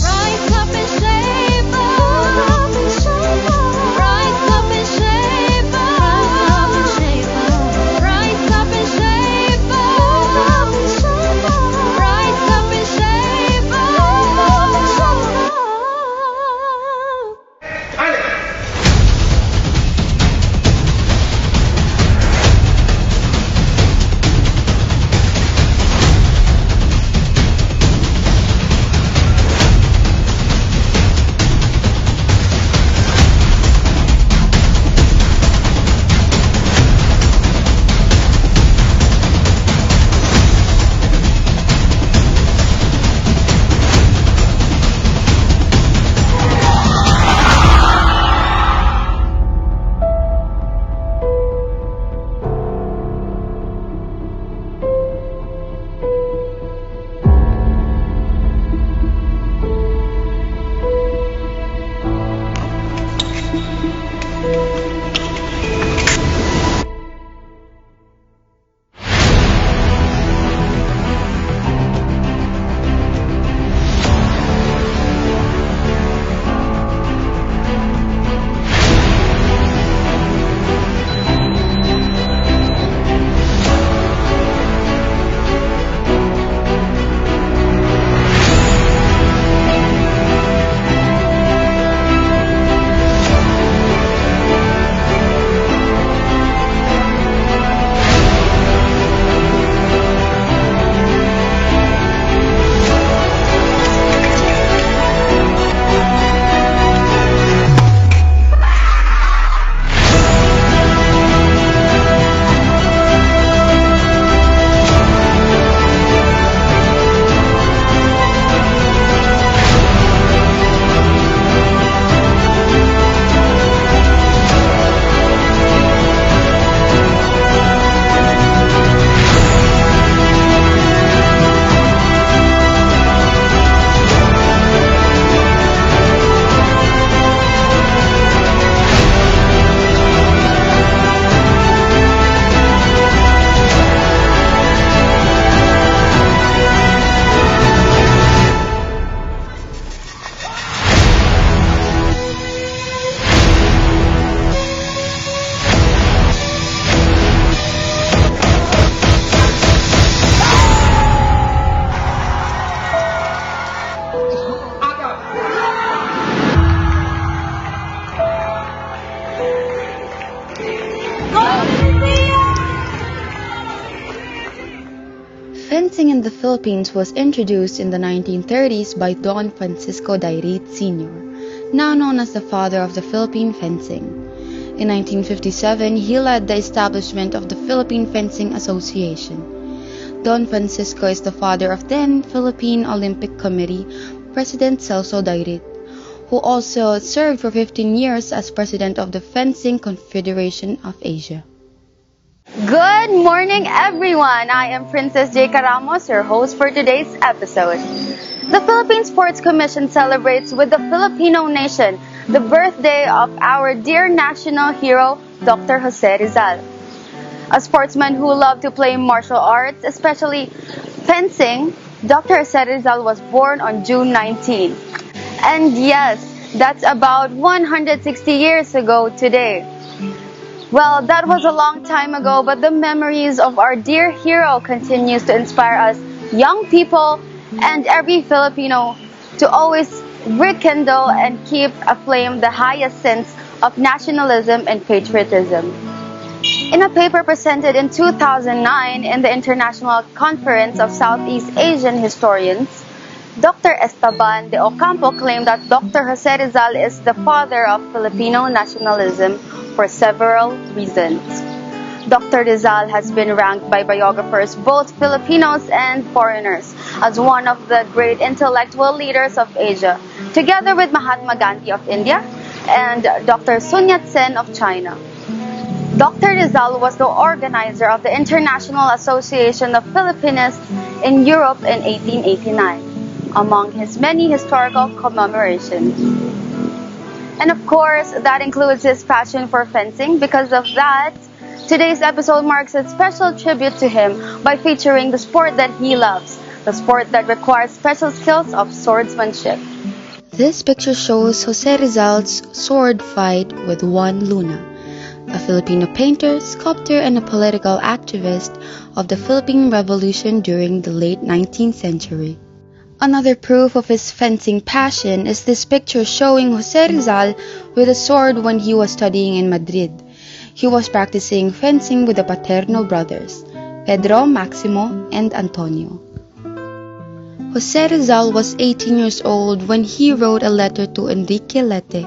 Rise up and shape up. Rise up and shape up. Rise up and shape up. Rise up and shape up. Fencing in the Philippines was introduced in the 1930s by Don Francisco Dairit Sr., now known as the father of the Philippine fencing. In 1957, he led the establishment of the Philippine Fencing Association. Don Francisco is the father of then Philippine Olympic Committee President Celso Dairit, who also served for 15 years as president of the Fencing Confederation of Asia. Good morning, everyone! I am Princess J. Caramos, your host for today's episode. The Philippine Sports Commission celebrates with the Filipino nation the birthday of our dear national hero, Dr. Jose Rizal. A sportsman who loved to play martial arts, especially fencing, Dr. Jose Rizal was born on June 19. And yes, that's about 160 years ago today. Well, that was a long time ago, but the memories of our dear hero continues to inspire us young people and every Filipino to always rekindle and keep aflame the highest sense of nationalism and patriotism. In a paper presented in 2009 in the International Conference of Southeast Asian Historians, Dr. Esteban de Ocampo claimed that Dr. Jose Rizal is the father of Filipino nationalism for several reasons. Dr. Rizal has been ranked by biographers, both Filipinos and foreigners, as one of the great intellectual leaders of Asia, together with Mahatma Gandhi of India and Dr. Sun Yat-sen of China. Dr. Rizal was the organizer of the International Association of Filipinos in Europe in 1889. Among his many historical commemorations. And of course, that includes his passion for fencing. Because of that, today's episode marks a special tribute to him by featuring the sport that he loves, the sport that requires special skills of swordsmanship. This picture shows Jose Rizal's sword fight with Juan Luna, a Filipino painter, sculptor, and a political activist of the Philippine Revolution during the late 19th century. Another proof of his fencing passion is this picture showing Jose Rizal with a sword when he was studying in Madrid. He was practicing fencing with the Paterno brothers, Pedro, Maximo, and Antonio. Jose Rizal was 18 years old when he wrote a letter to Enrique Lete,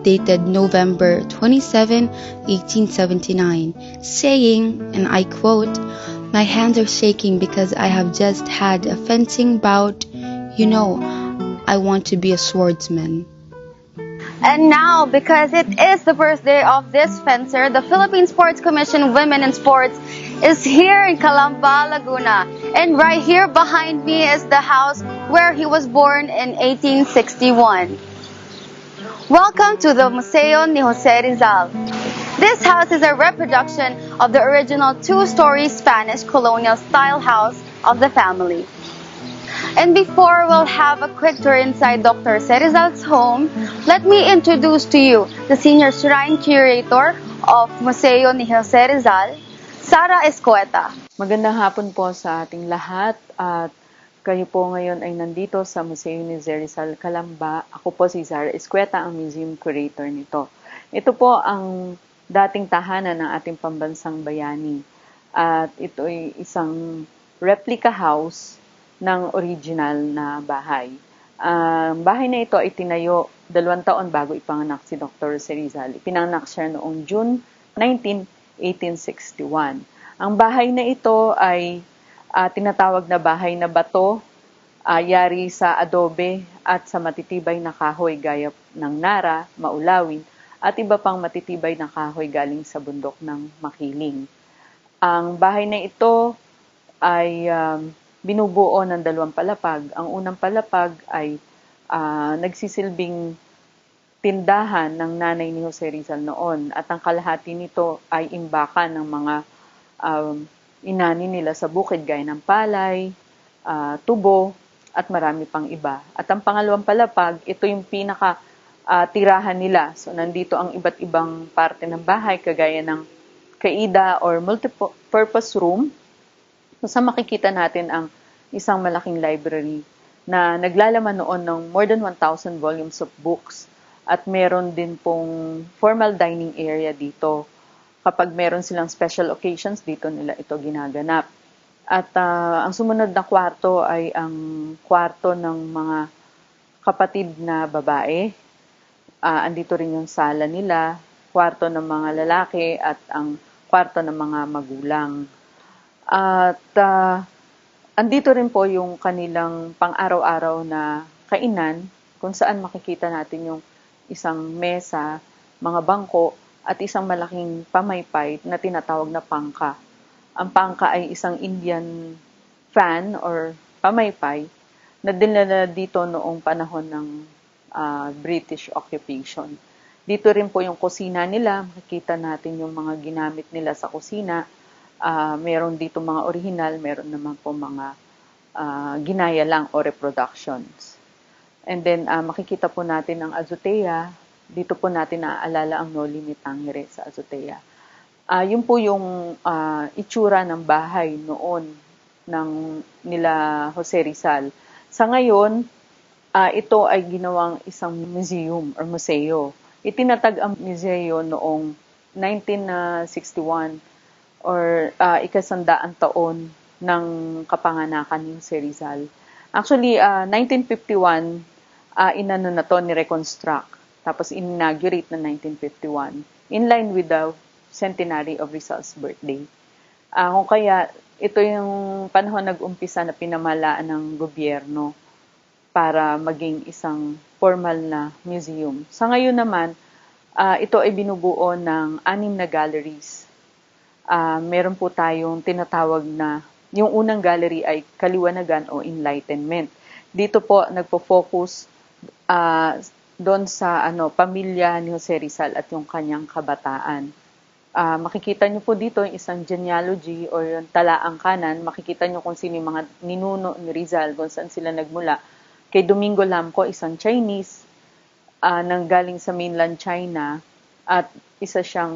dated November 27, 1879, saying, and I quote, "My hands are shaking because I have just had a fencing bout. You know, I want to be a swordsman." And now, because it is the birthday of this fencer, the Philippine Sports Commission Women in Sports is here in Calamba, Laguna. And right here behind me is the house where he was born in 1861. Welcome to the Museo ni Jose Rizal. This house is a reproduction of the original two-story Spanish colonial style house of the family. And before we'll have a quick tour inside Dr. Jose Rizal's home, let me introduce to you the Senior Shrine Curator of Museo ni Jose Rizal, Zarah Escueta. Magandang hapon po sa ating lahat at kayo po ngayon ay nandito sa Museo ni Jose Rizal, Calamba. Ako po si Zarah Escueta, ang Museum Curator nito. Ito po ang dating tahanan ng ating pambansang bayani at ito ay isang replica house ng original na bahay. Ang bahay na ito ay tinayo 2 taon bago ipanganak si Dr. Jose Rizal. Ipinanganak siya noong June 19, 1861. Ang bahay na ito ay tinatawag na bahay na bato, yari sa adobe at sa matitibay na kahoy gaya ng nara, maulawin, at iba pang matitibay na kahoy galing sa bundok ng Makiling. Ang bahay na ito ay binubuo ng 2 palapag. Ang unang palapag ay nagsisilbing tindahan ng nanay ni Jose Rizal noon at ang kalahati nito ay imbakan ng mga inani nila sa bukid gaya ng palay, tubo at marami pang iba. At ang pangalawang palapag, ito yung pinaka tirahan nila. So nandito ang iba't ibang parte ng bahay kagaya ng kaida or multi-purpose room. So, sa makikita natin ang isang malaking library na naglalaman noon ng more than 1,000 volumes of books at meron din pong formal dining area dito. Kapag meron silang special occasions, dito nila ito ginaganap. At ang sumunod na kwarto ay ang kwarto ng mga kapatid na babae. Andito rin yung sala nila, kwarto ng mga lalaki at ang kwarto ng mga magulang. At andito rin po yung kanilang pang-araw-araw na kainan kung saan makikita natin yung isang mesa, mga bangko at isang malaking pamaypay na tinatawag na pangka. Ang pangka ay isang Indian fan or pamaypay na dinala dito noong panahon ng British occupation. Dito rin po yung kusina nila, makikita natin yung mga ginamit nila sa kusina. Meron dito mga original, meron naman po mga ginaya lang o reproductions. And then, makikita po natin ang azotea. Dito po natin naaalala ang Noli Me Tangere sa azotea. Yun po yung itsura ng bahay noon ng nila Jose Rizal. Sa ngayon, ito ay ginawang isang museum or museo. Itinatag ang museo noong 1961 or ika-100 taon ng kapanganakan ni Jose Rizal. Actually, 1951, inano na to, ni-reconstruct. Tapos inaugurate na 1951. In line with the centenary of Rizal's birthday. Kung kaya, ito yung panahon nag-umpisa na pinamalaan ng gobyerno para maging isang formal na museum. Sa ngayon naman, ito ay binubuo ng 6 na galleries. Meron po tayong tinatawag na, yung unang gallery ay Kaliwanagan o Enlightenment. Dito po nagpo-focus doon sa pamilya ni Jose Rizal at yung kanyang kabataan. Makikita nyo po dito yung isang genealogy o yung talaang kanan. Makikita nyo kung sino yung mga ninuno ni Rizal, kung saan sila nagmula. Kay Domingo Lamco, isang Chinese, nanggaling sa mainland China, at isa siyang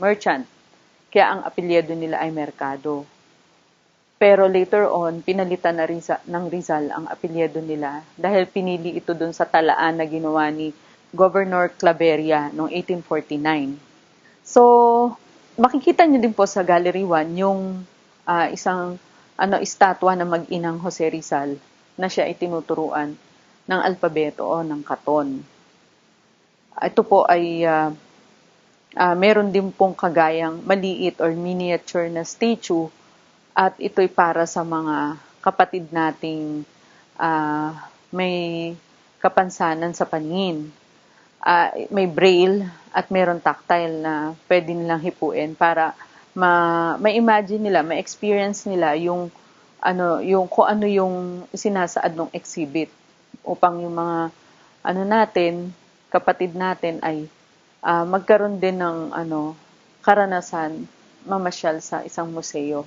merchant. Kaya ang apelyido nila ay Mercado. Pero later on, pinalitan na ng Rizal ang apelyido nila dahil pinili ito dun sa talaan na ginawa ni Governor Claveria noong 1849. So, makikita nyo din po sa Gallery 1 yung isang estatwa na mag-inang Jose Rizal na siya ay tinuturuan ng alpabeto o ng katon. Ito po ay meron din pong kagayang maliit or miniature na statue at ito'y para sa mga kapatid nating may kapansanan sa paningin. May braille at meron tactile na pwede nilang hipuin para ma-imagine nila, ma-experience nila yung kung ano yung sinasaad ng exhibit upang yung mga natin, kapatid natin ay magkaroon din ng karanasan mamasyal sa isang museo.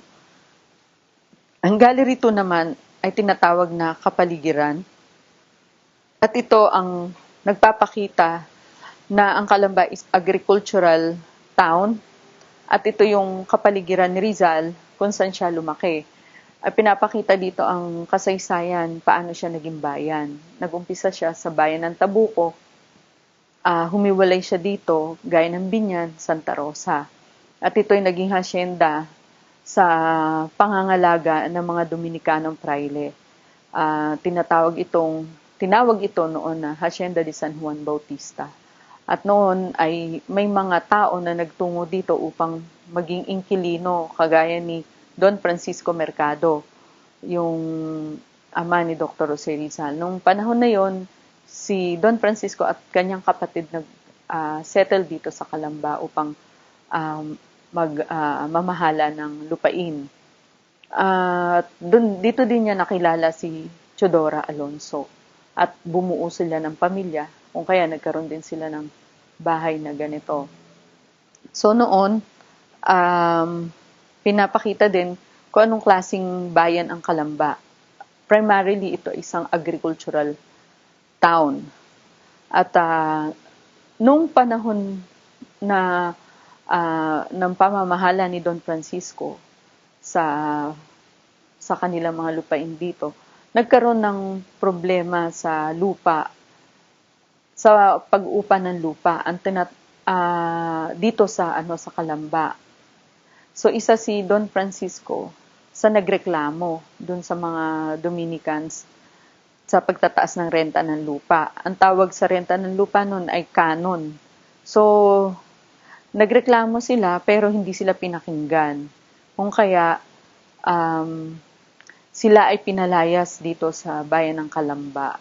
Ang gallery 2 naman ay tinatawag na kapaligiran at ito ang nagpapakita na ang Calamba is agricultural town at ito yung kapaligiran ni Rizal kung saan siya lumaki. Pinapakita dito ang kasaysayan, paano siya naging bayan. Nag-umpisa siya sa bayan ng Tabuco, humiwalay siya dito, gaya ng Binyan, Santa Rosa. At ito'y naging hasyenda sa pangangalaga ng mga Dominicanong praile. Tinawag ito noon na Hacienda de San Juan Bautista. At noon ay may mga tao na nagtungo dito upang maging inquilino, kagaya ni Don Francisco Mercado, yung ama ni Dr. Jose Rizal. Nung panahon na yon, si Don Francisco at kanyang kapatid nag-settle dito sa Calamba upang mamahala ng lupain. Dito din niya nakilala si Chodora Alonso. At bumuo sila ng pamilya, kung kaya nagkaroon din sila ng bahay na ganito. So noon, pinapakita din kung anong klaseng bayan ang Calamba. Primarily, ito isang agricultural town. At nung panahon na ng pamamahala ni Don Francisco sa kanilang mga lupain dito, nagkaroon ng problema sa lupa, sa pag-upa ng lupa dito sa Calamba. So isa si Don Francisco sa nagreklamo dun sa mga Dominicans sa pagtataas ng renta ng lupa. Ang tawag sa renta ng lupa noon ay canon. So nagreklamo sila pero hindi sila pinakinggan. Kung kaya sila ay pinalayas dito sa bayan ng Calamba.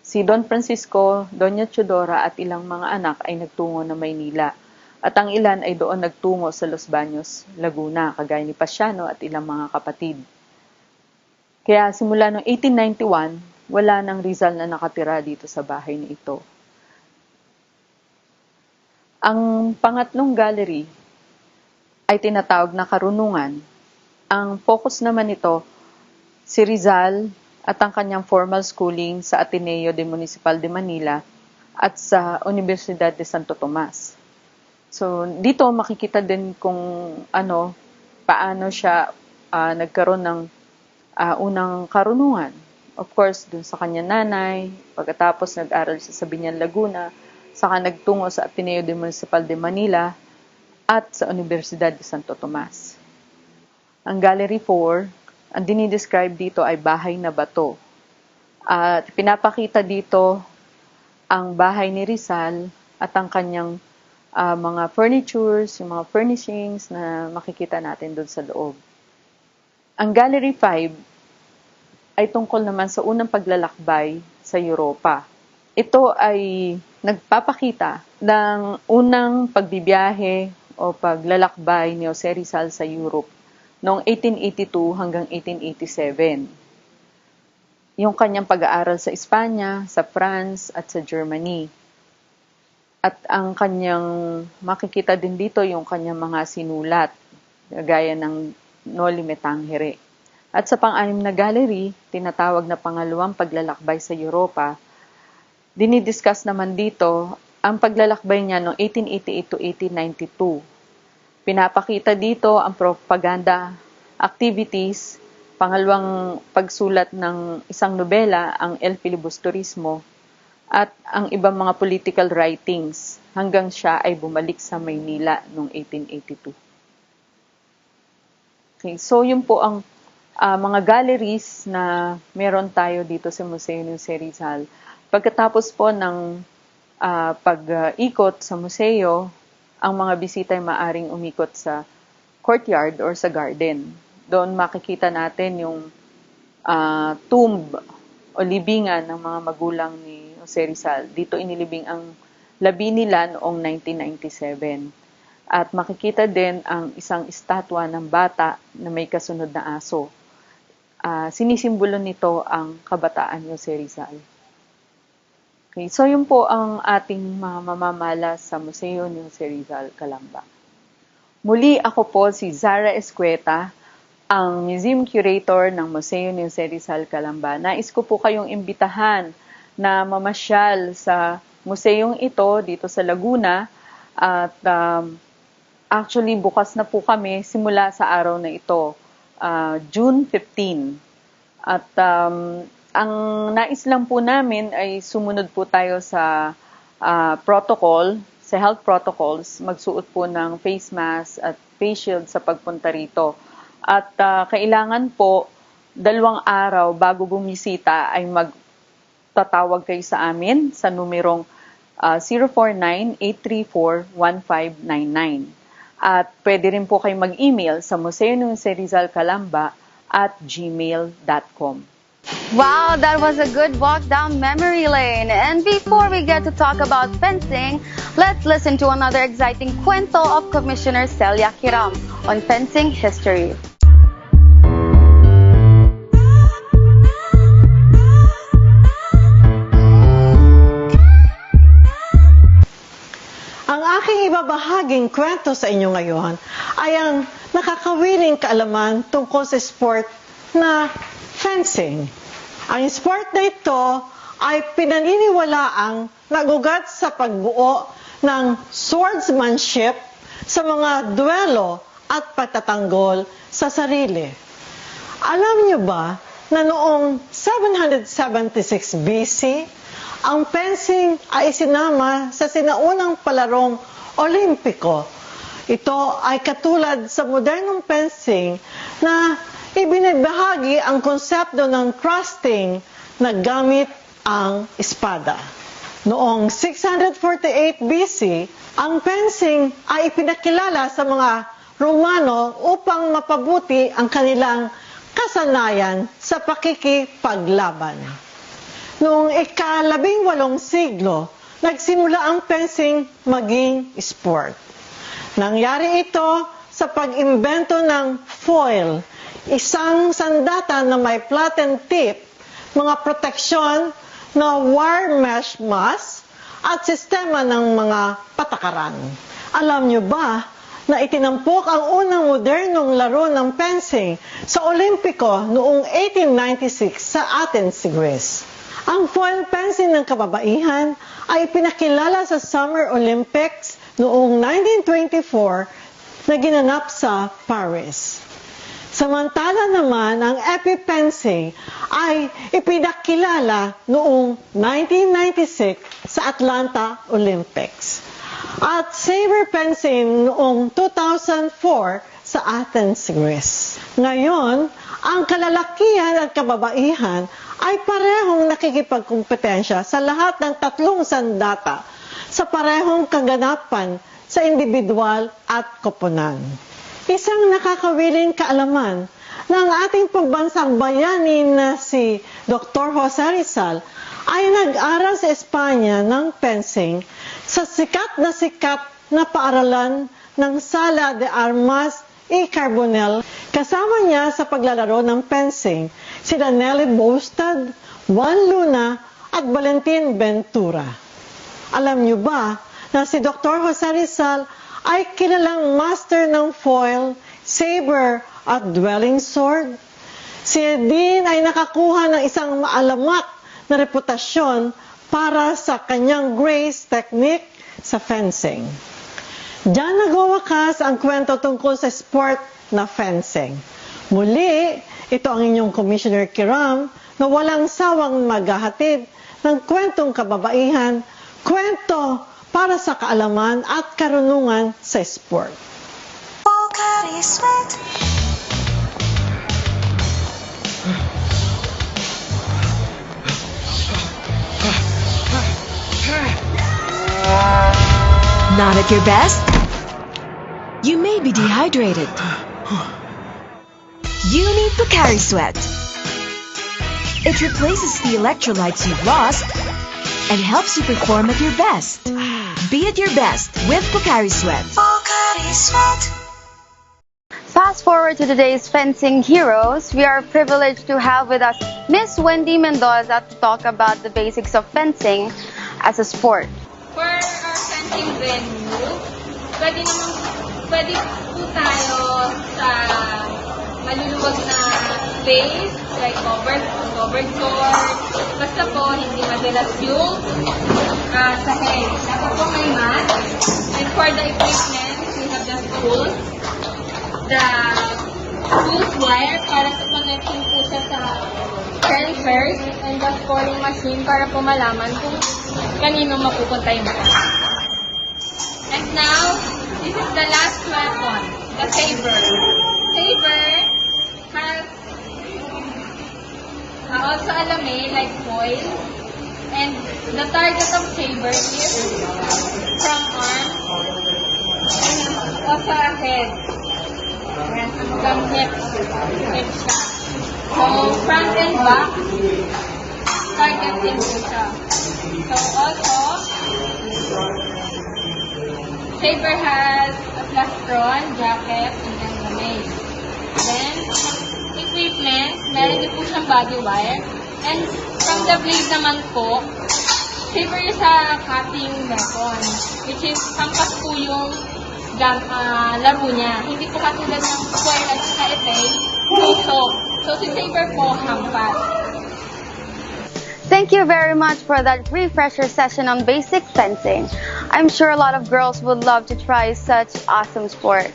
Si Don Francisco, Doña Chodora at ilang mga anak ay nagtungo na Maynila. At ang ilan ay doon nagtungo sa Los Baños, Laguna, kagaya ni Pasiano at ilang mga kapatid. Kaya simula noong 1891, wala nang Rizal na nakatira dito sa bahay na ito. Ang pangatlong gallery ay tinatawag na Karunungan. Ang focus naman nito, si Rizal at ang kanyang formal schooling sa Ateneo de Municipal de Manila at sa Universidad de Santo Tomas. So, dito makikita din kung paano siya nagkaroon ng unang karunungan. Of course, dun sa kanyang nanay, pagkatapos nag-aral siya sa Binyan, Laguna, saka nagtungo sa Ateneo de Municipal de Manila at sa Universidad de Santo Tomas. Ang Gallery 4, ang dinidescribe dito ay bahay na bato. At pinapakita dito ang bahay ni Rizal at ang kanyang mga furnitures, yung mga furnishings na makikita natin doon sa loob. Ang Gallery 5 ay tungkol naman sa unang paglalakbay sa Europa. Ito ay nagpapakita ng unang pagbibiyahe o paglalakbay ni Jose Rizal sa Europe noong 1882 hanggang 1887. Yung kanyang pag-aaral sa Espanya, sa France, at sa Germany. At ang kanyang makikita din dito yung kanyang mga sinulat, gaya ng Noli Me Tangere. At sa pang-anim na gallery, tinatawag na pangalawang paglalakbay sa Europa, dinidiscuss naman dito ang paglalakbay niya noong 1888 to 1892. Pinapakita dito ang propaganda activities, pangalawang pagsulat ng isang nobela, ang El Filibusterismo, at ang ibang mga political writings hanggang siya ay bumalik sa Maynila noong 1882. Okay, so yun po ang mga galleries na meron tayo dito sa Museo ni Jose Rizal. Pagkatapos po ng pag-ikot sa museo, ang mga bisita ay maaring umikot sa courtyard or sa garden. Doon makikita natin yung tomb o libingan ng mga magulang ni Jose Rizal. Dito inilibing ang labi nila noong 1997. At makikita din ang isang estatwa ng bata na may kasunod na aso. Sinisimbolo nito ang kabataan ni Jose Rizal. Okay, so yun po ang ating mga mamamala sa Museo ni Jose Rizal, Calamba. Muli ako po si Zarah Escueta, ang Museum Curator ng Museo ni Jose Rizal, Calamba. Nais ko po kayong imbitahan na mamasyal sa museong ito dito sa Laguna at actually bukas na po kami simula sa araw na ito, June 15. At ang nais lang po namin ay sumunod po tayo sa protocol, sa health protocols, magsuot po ng face mask at face shield sa pagpunta rito. At kailangan po 2 araw bago bumisita ay magtatawag kayo sa amin sa numerong 049-834-1599. At pwede rin po kayo mag-email sa Museo ni Jose Rizal Calamba @gmail.com. Wow, that was a good walk down memory lane. And before we get to talk about fencing, let's listen to another exciting kwento of Commissioner Celia Kiram on fencing history. Ang aking ibabahaging kwento sa inyo ngayon ay ang nakakawiling kaalaman tungkol sa sport na fencing. Ang sport na ito ay pinaniniwalaang nagugat sa pagbuo ng swordsmanship sa mga duelo at pagtatanggol sa sarili. Alam niyo ba na noong 776 BC, ang fencing ay isinama sa sinaunang palarong Olimpiko. Ito ay katulad sa modernong fencing na ibinibahagi ang konsepto ng thrusting na gamit ang espada. Noong 648 BC, ang fencing ay ipinakilala sa mga Romano upang mapabuti ang kanilang kasanayan sa pakikipaglaban. Noong ika-18 siglo, nagsimula ang fencing maging sport. Nangyari ito sa pag-imbento ng foil, isang sandata na may flattened tip, mga proteksyon na wire mesh mask, at sistema ng mga patakaran. Alam niyo ba na itinampok ang unang modernong laro ng fencing sa Olimpiko noong 1896 sa Athens, Greece? Ang foil fencing ng kababaihan ay pinakilala sa Summer Olympics noong 1924 na ginanap sa Paris. Samantala naman, ang EP ay ipinakilala noong 1996 sa Atlanta Olympics. At saber fencing noong 2004 sa Athens, Greece. Ngayon, ang kalalakihan at kababaihan ay parehong nakikipagkompetensya sa lahat ng 3 sandata sa parehong kaganapan sa individual at koponan. Isang nakakawiling kaalaman na ang ating pambansang bayani na si Dr. Jose Rizal ay nag-aral sa Espanya ng fencing sa sikat na paaralan ng Sala de Armas y Carbonell. Kasama niya sa paglalaro ng fencing sina Nelly Bostad, Juan Luna at Valentin Ventura. Alam niyo ba na si Dr. Jose Rizal ay kilalang master ng foil, saber at dwelling sword. Si Dean ay nakakuha ng isang maalamat na reputasyon para sa kanyang grace technique sa fencing. Diyan nagwawakas ang kwento tungkol sa sport na fencing. Muli, ito ang inyong Commissioner Kiram na walang sawang maghahatid ng kwentong kababaihan, kwento para sa kaalaman at karunungan sa sport. Not at your best? You may be dehydrated. You need Pocari Sweat. It replaces the electrolytes you've lost and helps you perform at your best. Be at your best with Pocari Sweat. Pocari Sweat. Fast forward to today's fencing heroes, we are privileged to have with us Miss Wendy Mendoza to talk about the basics of fencing as a sport. For our fencing venue, pwede po tayo sa maluluwag na space, like covered court. Basta po, hindi madalas yung sahig. Dapat po may mat. And for the equipment, we have the tools. The tools wire para sa connecting po siya sa sensors and the scoring machine para po malaman kung kanino mapupunta yung ball. And now, this is the last weapon, the saber. Saber has also a lame like foil, and the target of saber is from arm and also a head. And hanggang hip siya. So, front and back, target din po siya. So, also, saber has a plastron, jacket, and then the mace. Then, equipment, meron din po siyang body wire. And from the blade naman po, saber is a cutting weapon, which is hampas po yung laro niya. Hindi po katulad ng foil at saka epay, tusok. So, si saber po, hampas. Thank you very much for that refresher session on basic fencing. I'm sure a lot of girls would love to try such awesome sport.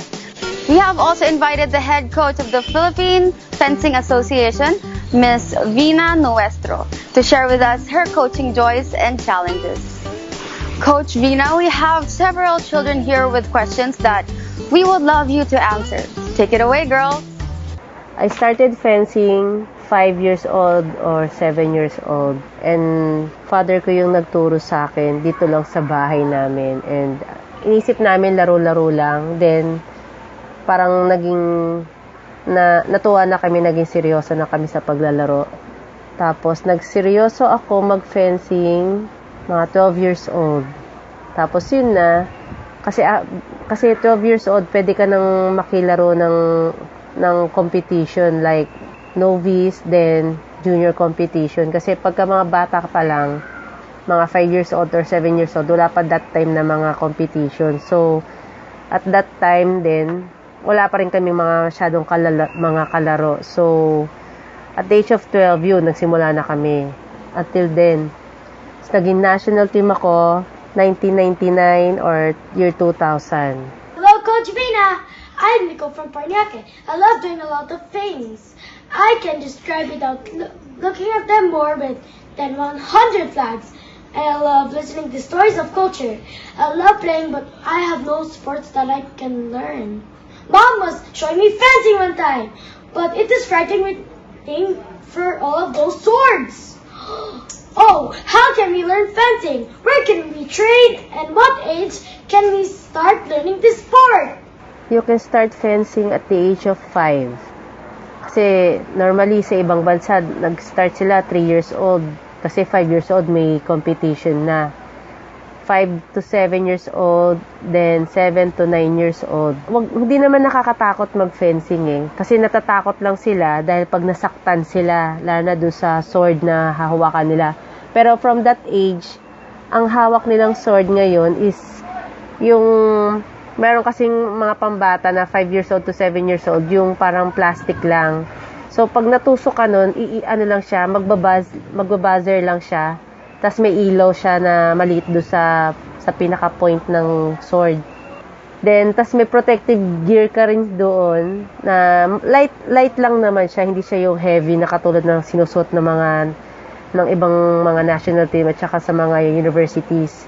We have also invited the head coach of the Philippine Fencing Association, Miss Vina Nuestro, to share with us her coaching joys and challenges. Coach Vina, we have several children here with questions that we would love you to answer. Take it away, girls. I started fencing 5 years old or 7 years old. And father ko yung nagturo sa akin dito lang sa bahay namin. And inisip namin laro-laro lang. Then parang natuwa na kami, naging seryoso na kami sa paglalaro. Tapos nagseryoso ako mag-fencing mga 12 years old. Tapos yun na, kasi 12 years old, pwede ka nang makilaro ng competition like novice, then junior competition. Kasi pagka mga bata pa lang, mga 5 years old or 7 years old, wala pa that time na mga competition. So, at that time then, wala pa rin kami mga masyadong mga kalaro. So, at the age of 12 yun, nagsimula na kami. Until then, naging national team ako, 1999 or year 2000. Hello, Coach Vina. I'm Nico from Paranaque. I love doing a lot of things. I can describe without looking at them more than 100 flags. And I love listening to stories of culture. I love playing, but I have no sports that I can learn. Mom was showing me fencing one time, but it is frightening for all of those swords. Oh, how can we learn fencing? Where can we train? And what age can we start learning this sport? You can start fencing at the age of 5. Kasi normally sa ibang bansa, nag-start sila 3 years old. Kasi 5 years old may competition na. 5 to 7 years old, then 7 to 9 years old. Hindi naman nakakatakot mag-fencing eh. Kasi natatakot lang sila dahil pag nasaktan sila, lalo na doon sa sword na hahawakan nila. Pero from that age, ang hawak nilang sword ngayon is Yung meron kasing mga pambata na 5 years old to 7 years old, yung parang plastic lang. So, pag natusok ka nun, ano lang siya, magbabuzzer lang siya. Tapos may ilaw siya na maliit doon sa pinaka-point ng sword. Then, tas may protective gear ka rin doon na light lang naman siya, hindi siya yung heavy na katulad ng sinusuot ng ibang mga national team at saka sa mga universities.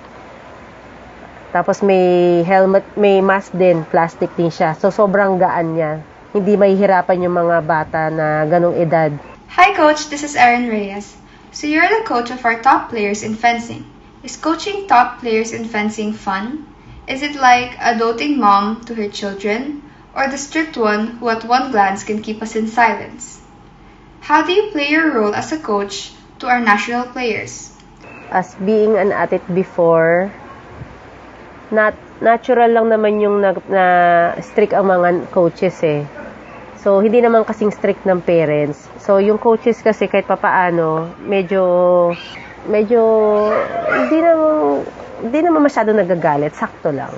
Tapos may helmet, may mask din, plastic din siya. So, sobrang gaan niya. Hindi mahihirapan yung mga bata na ganong edad. Hi Coach, this is Vivien Reyes. So you're the coach of our top players in fencing. Is coaching top players in fencing fun? Is it like a doting mom to her children, or the strict one who at one glance can keep us in silence? How do you play your role as a coach to our national players? As being an athlete before, natural lang naman yung na strict ang mga coaches eh. So, hindi naman kasing strict ng parents. So, yung coaches kasi kahit papaano, medyo hindi naman masyado nagagalit, sakto lang.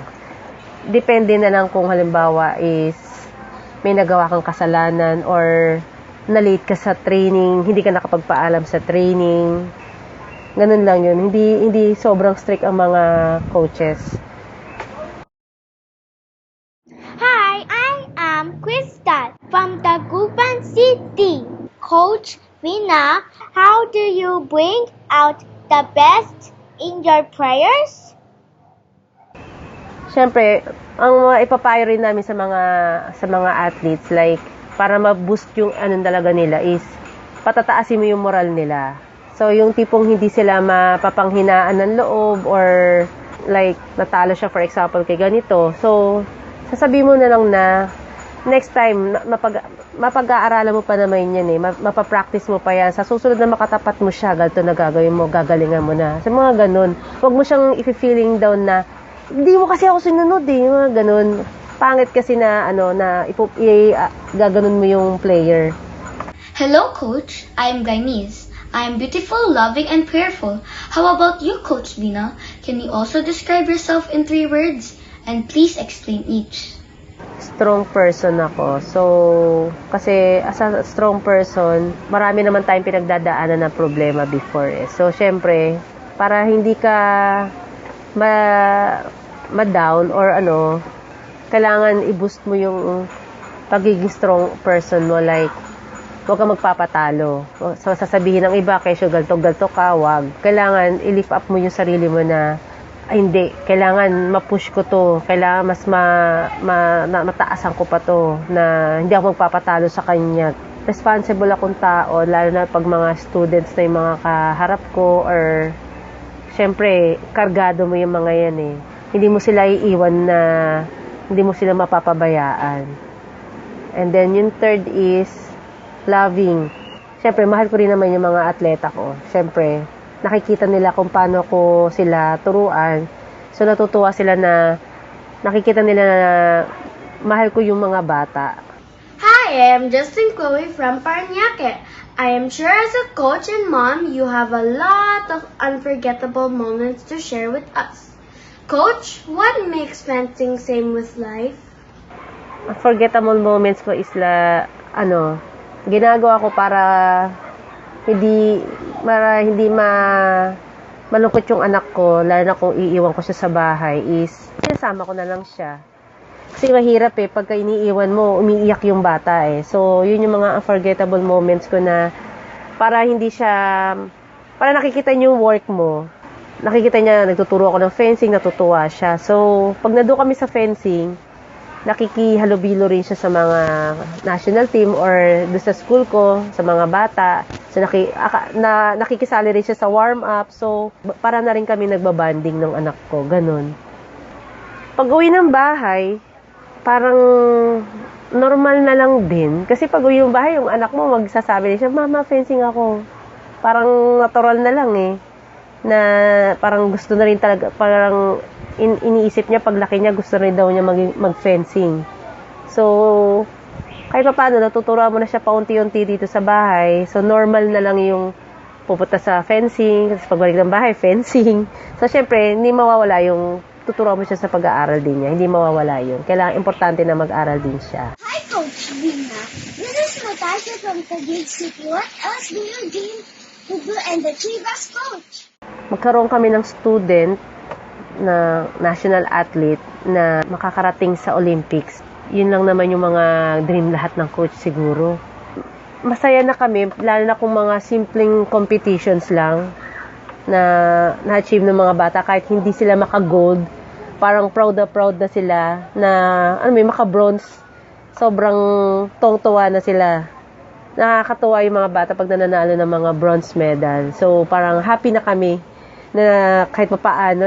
Depende na lang kung halimbawa is may nagawa kang kasalanan or na-late ka sa training, hindi ka nakapagpaalam sa training. Ganun lang yun. Hindi sobrang strict ang mga coaches. Hi, I am Crystal from Taguban City. Coach Vina, how do you bring out the best in your prayers? Siyempre, ang ipapayo rin namin sa mga athletes, like, para ma-boost yung talaga nila is, patataasin mo yung moral nila. So, yung tipong hindi sila mapapanghinaan ng loob or, like, natalo siya, for example, kay ganito. So, sasabihin mo na lang na, next time, mapag-aaralan mo pa naman yan eh. Mapapractice mo pa yan. Sa susunod na makatapat mo siya, ganito na gagawin mo, gagalingan mo na. Sa mga ganun. Huwag mo siyang i-feeling down na, hindi mo kasi ako sinunod eh. Mga ganun. Pangit kasi na, gaganon mo yung player. Hello, Coach. I'm Gainiz. I'm beautiful, loving, and prayerful. How about you, Coach Vina? Can you also describe yourself in 3 words? And please explain each. Strong person ako. So, kasi as a strong person, marami naman tayong pinagdadaanan na problema before eh. So, syempre, para hindi ka ma-down or kailangan i-boost mo yung pagiging strong person mo. Like, huwag kang magpapatalo. So, sasabihin ng iba, kesyo galto ka, wag. Kailangan i-lift up mo yung sarili mo na hindi, kailangan ma-push ko to, kailangan mas mataasan ko pa to, na hindi ako magpapatalo sa kanya. Responsible akong tao, lalo na pag mga students na yung mga kaharap ko, or syempre, kargado mo yung mga yan eh. Hindi mo sila iiwan na, hindi mo sila mapapabayaan. And then, yung third is, loving. Syempre, mahal ko rin naman yung mga atleta ko. Syempre, nakikita nila kung paano ko sila turuan. So, natutuwa sila na nakikita nila na mahal ko yung mga bata. Hi, I'm Justin Chloe from Paranaque. I am sure as a coach and mom, you have a lot of unforgettable moments to share with us. Coach, what makes fencing same with life? Unforgettable moments ko is ginagawa ko para hindi malungkot yung anak ko, lalo na kung iiwan ko siya sa bahay, is sinasama ko na lang siya. Kasi mahirap eh, pagka iniiwan mo, umiiyak yung bata eh. So, yun yung mga unforgettable moments ko na para nakikita niyo yung work mo. Nakikita niya, nagtuturo ako ng fencing, natutuwa siya. So, pag nandun kami sa fencing, nakikihalubilo rin siya sa mga national team or doon sa school ko, sa mga bata. So, nakikisali rin siya sa warm-up. So, para na rin kami nagbabanding ng anak ko. Ganun. Pag uwi ng bahay, parang normal na lang din. Kasi pag uwi ng bahay, yung anak mo magsasabi rin siya, Mama, fencing ako. Parang natural na lang eh. Na parang gusto na rin talaga, parang iniisip niya paglaki niya gusto rin daw niya mag-fencing. So, kahit pa paano, natuturuan mo na siya paunti-unti dito sa bahay. So, normal na lang yung pupunta sa fencing, kasi pagbalik ng bahay, fencing. So, syempre, hindi mawawala yung tuturuan mo siya sa pag-aaral din niya. Hindi mawawala yun. Kailangan importante na mag-aral din siya. Hi, Coach Vina. This is Natasha from Taguig City. What else do you dream to do and achieve as coach? Magkaroon kami ng student na national athlete na makakarating sa Olympics. Yun lang naman yung mga dream lahat ng coach siguro. Masaya na kami, lalo na kung mga simpleng competitions lang na na-achieve ng mga bata kahit hindi sila maka-gold. Parang proud na sila na maka-bronze. Sobrang tong-tuwa na sila. Nakakatuwa yung mga bata pag nananalo ng mga bronze medal. So parang happy na kami na kahit papaano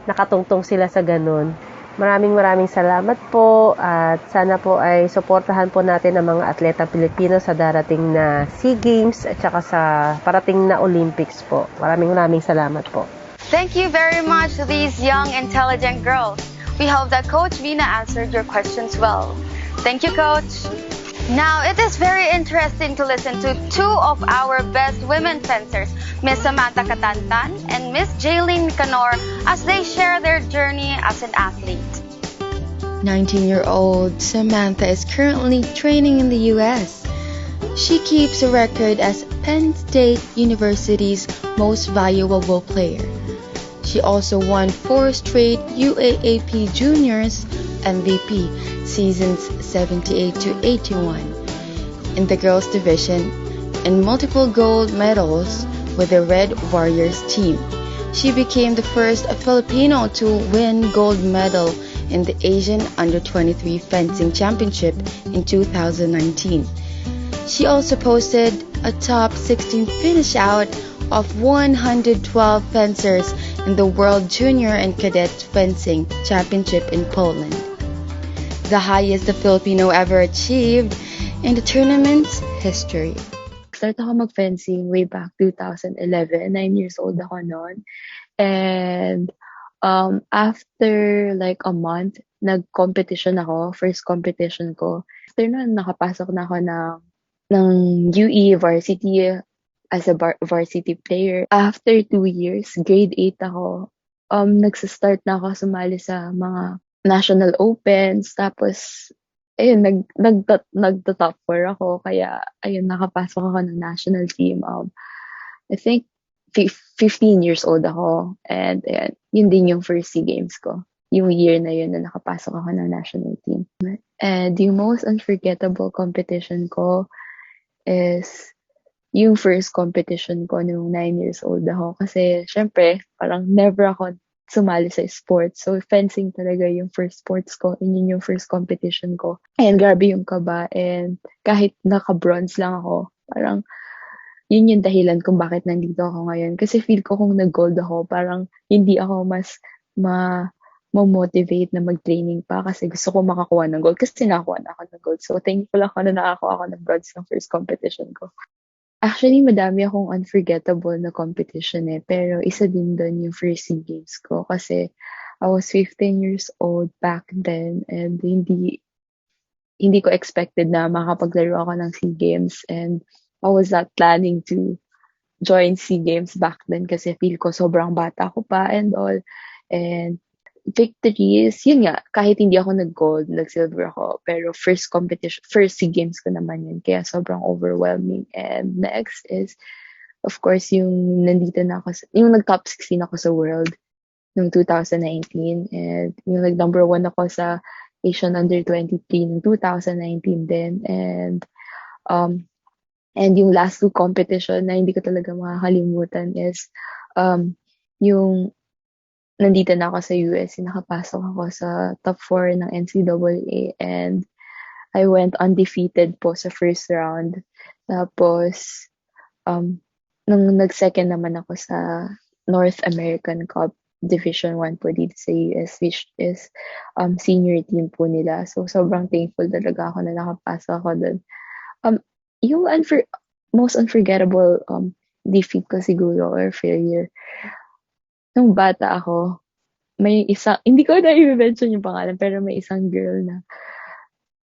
nakatungtong sila sa ganun. Maraming salamat po at sana po ay suportahan po natin ang mga atletang Pilipino sa darating na SEA Games at saka sa parating na Olympics po. Maraming salamat po. Thank you very much to these young, intelligent girls. We hope that Coach Vina answered your questions well. Thank you, Coach. Now, it is very interesting to listen to two of our best women fencers, Miss Samantha Catantan and Miss Jylyn Nicanor, as they share their journey as an athlete. 19-year-old Samantha is currently training in the US. She keeps a record as Penn State University's most valuable player. She also won 4 straight UAAP Juniors MVP seasons 78 to 81 in the girls division and multiple gold medals with the Red Warriors team. She became the first Filipino to win gold medal in the Asian Under-23 Fencing Championship in 2019. She also posted a top 16 finish out of 112 fencers in the World Junior and Cadet Fencing Championship in Poland, the highest the Filipino ever achieved in the tournament's history. Start ako mag-fencing way back 2011. 9 years old ako noon. And after like a month, nag-competition ako. First competition ko. After nun, nakapasok na ako ng UE varsity as a varsity player. After 2 years, grade 8 ako, nagsastart na ako sumali sa mga national opens. Tapos, ayun, nagta-top 4 ako. Kaya, ayun, nakapasok ako ng national team. I think 15 years old ako. And ayun, yun din yung first SEA Games ko. Yung year na yun na nakapasok ako ng national team. And yung most unforgettable competition ko is yung first competition ko nung 9 years old ako. Kasi, syempre, parang never ako sumali sa sports. So, fencing talaga yung first sports ko. And yun yung first competition ko. And grabe yung kaba. And kahit naka-bronze lang ako, parang yun yung dahilan kung bakit nandito ako ngayon. Kasi feel ko kung nag-gold ako, parang hindi ako mas ma-motivate na mag-training pa kasi gusto ko makakuha ng gold. Kasi nakakuha na ako ng gold. So, thankful ako na nakakuha ako ng bronze ng first competition ko. Actually, madami akong unforgettable na competition pero isa din doon yung first SEA Games ko kasi I was 15 years old back then and hindi ko expected na makapaglaro ako ng SEA Games and I was not planning to join SEA Games back then kasi feel ko sobrang bata ko pa and all. And victories, yun nga, kahit hindi ako nag-gold, nag-silver ako, pero first SEA Games ko naman yun, kaya sobrang overwhelming. And next is, of course, yung nandito na ako, yung nag-top 16 ako sa world noong 2019, and yung nag-number 1 ako sa Asian Under-23 noong 2019 din, and yung last 2 competition na hindi ko talaga makakalimutan is, yung nandito na ako sa US, nakapasok ako sa top 4 ng NCAA and I went undefeated po sa first round. Tapos, nung nag-second naman ako sa North American Cup Division 1 po dito sa US, which is senior team po nila. So, sobrang thankful talaga ako na nakapasok ako doon. Yung most unforgettable defeat ko siguro or failure, nung bata ako, may isang, hindi ko na i-mention yung pangalan, pero may isang girl na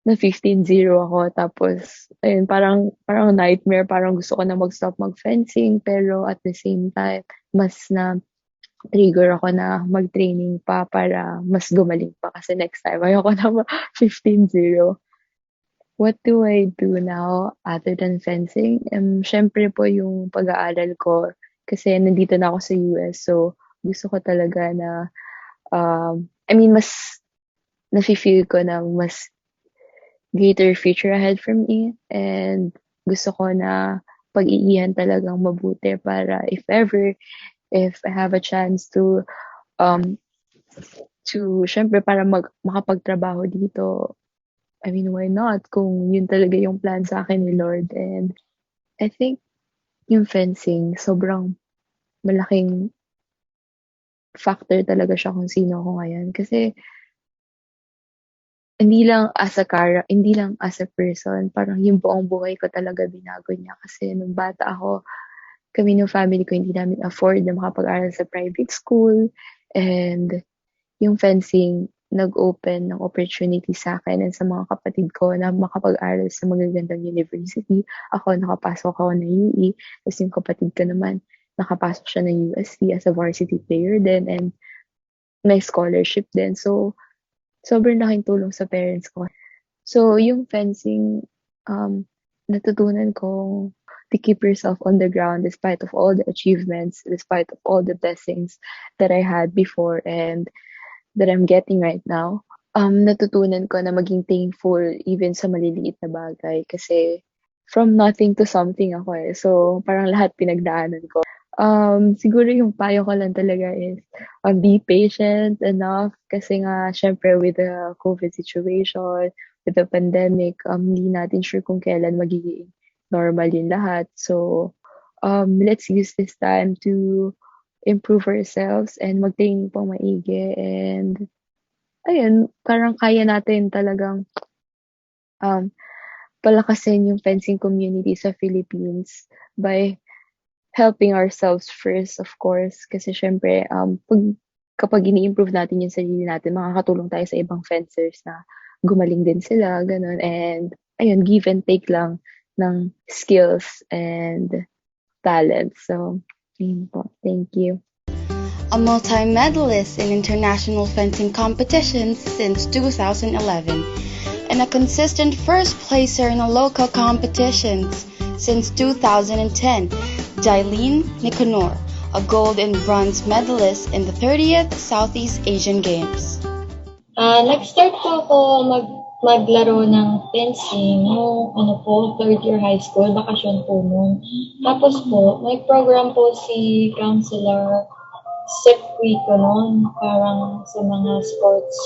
15-0 ako. Tapos, ayun, parang nightmare, parang gusto ko na mag-stop mag-fencing, pero at the same time, mas trigger ako na mag-training pa para mas gumaling pa kasi next time ayoko na 15-0. What do I do now other than fencing? Syempre po yung pag-aaral ko kasi nandito na ako sa US. So, gusto ko talaga na, mas nafe-feel ko na mas greater future ahead for me. And gusto ko na pag-iihan talagang mabuti para if I have a chance um, syempre para makapagtrabaho dito, why not? Kung yun talaga yung plan sa akin ni Lord. And I think yung fencing, sobrang malaking factor talaga siya kung sino ako ngayon. Kasi hindi lang as a person, parang yung buong buhay ko talaga binago niya. Kasi nung bata ako, kami ng family ko hindi namin afford na makapag-aral sa private school. And yung fencing, nag-open ng opportunity sa akin and sa mga kapatid ko na makapag-aral sa magagandang university. Ako, nakapasok ako ng UE. Tapos yung kapatid ko naman, nakapasok siya ng UST as a varsity player din and may scholarship din. So, sobrang laking tulong sa parents ko. So, yung fencing, natutunan ko to keep yourself on the ground despite of all the achievements, despite of all the blessings that I had before and that I'm getting right now. Natutunan ko na maging thankful even sa maliliit na bagay kasi from nothing to something ako eh. So, parang lahat pinagdaanan ko. Siguro yung payo ko lang talaga is be patient enough kasi nga syempre with the COVID situation, with the pandemic, hindi natin sure kung kailan magiging normal yung lahat. So, let's use this time to improve ourselves and mag-training pang maigi and ayun, parang kaya natin talagang um, palakasin yung fencing community sa Philippines by helping ourselves first, of course. Kasi syempre, kapag ini-improve natin yung sarili natin, makakatulong tayo sa ibang fencers na gumaling din sila, ganun. And, ayun, give and take lang ng skills and talent. So, ayun po. Thank you. A multi-medalist in international fencing competitions since 2011 and a consistent first placer in the local competitions since 2010, Jylyn Nicanor, a gold and bronze medalist in the 30th Southeast Asian Games. Nag-start po ako maglaro ng fencing nung third year high school, bakasyon po noon. Tapos po, may program po si Counselor Circuit ko noon, parang sa mga sports